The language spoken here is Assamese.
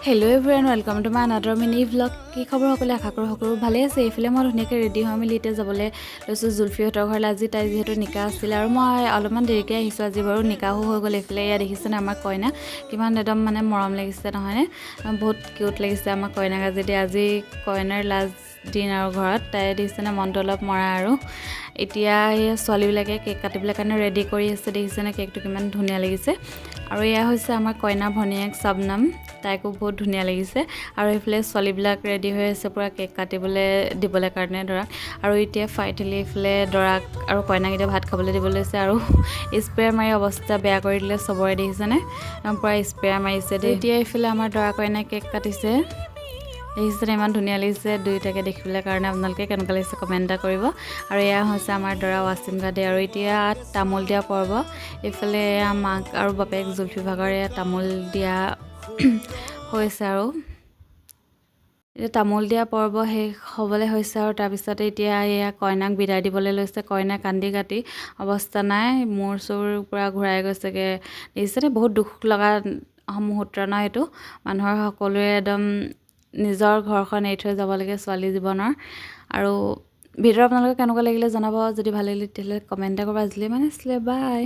Hello' everyone welcome to my another mini vlog. কি খবৰ সকলোৱে? আশা কৰোঁ সকলো ভালেই আছে। এইফালে মই ধুনীয়াকৈ ৰেডি হৈ মেলি এতিয়া যাবলৈ লৈছোঁ জুলফিহঁতৰ ঘৰলৈ। আজি তাই যিহেতু নিকাহ আছিলে আৰু মই অলপমান দেৰিকৈ আহিছোঁ। আজি বাৰু নিকাহো হৈ গ'ল। এইফালে এয়া দেখিছেনে আমাৰ কইনা কিমান একদম মানে মৰম লাগিছে নহয়নে? বহুত কিউট লাগিছে আমাৰ কইনাক আজি কইনাৰ লাষ্ট দিন আৰু ঘৰত তাই দেখিছেনে মনটো অলপ মৰা আৰু এতিয়া এই ছোৱালীবিলাকে কেক কাটিবলৈ কাৰণে ৰেডি কৰি আছে। দেখিছেনে কেকটো কিমান ধুনীয়া লাগিছে। আৰু এয়া হৈছে আমাৰ কইনাৰ ভনীয়েক শবনম, তাইকো বহুত ধুনীয়া লাগিছে। আৰু এইফালে ছোৱালীবিলাক ৰেডি হৈ আছে পূৰা কেক কাটিবলৈ দিবলৈ কাৰণে দৰাক। আৰু এতিয়া ফাইনেলি এইফালে দৰাক আৰু কইনাক এতিয়া ভাত খাবলৈ দিব লৈছে আৰু স্প্ৰে মাৰি অৱস্থা বেয়া কৰি দিলে চবৰে। দেখিছেনে পূৰা স্প্ৰে মাৰিছে। এতিয়া এইফালে আমাৰ দৰা কইনাই কেক কাটিছে। দেখিছেনে ইমান ধুনীয়া লাগিছে দুয়োটাকে দেখিবলৈ কাৰণে। আপোনালোকে কেনেকুৱা লাগিছে কমেণ্ট এটা কৰিব। আৰু এয়া হৈছে আমাৰ দৰা ৱাচিং গাৰ্ডে। আৰু এতিয়া তামোল দিয়া পৰ্ব। এইফালে এয়া মাক আৰু বাপেক জুলফি ভাগৰ এয়া তামোল দিয়া হৈছে আৰু এতিয়া তামোল দিয়া পৰ্ব শেষ হ'বলৈ হৈছে। আৰু তাৰপিছতে এতিয়া এয়া কইনাক বিদায় দিবলৈ লৈছে। কইনা কান্দি কাটি অৱস্থা নাই, মূৰ চুৰ পূৰা ঘূৰাই গৈছেগৈ। দেখিছেনে বহুত দুখ লগা মুহূৰ্ত ন এইটো। মানুহৰ সকলোৱে একদম নিজৰ ঘৰখন এৰি থৈ যাব লাগে ছোৱালী জীৱনৰ। আৰু ভিডিঅ' আপোনালোকে কেনেকুৱা লাগিলে জনাব। যদি ভাল লাগিলে তেতিয়াহ'লে কমেণ্ট এটা কৰিব। আজিলৈ মানে আছিলে, বাই।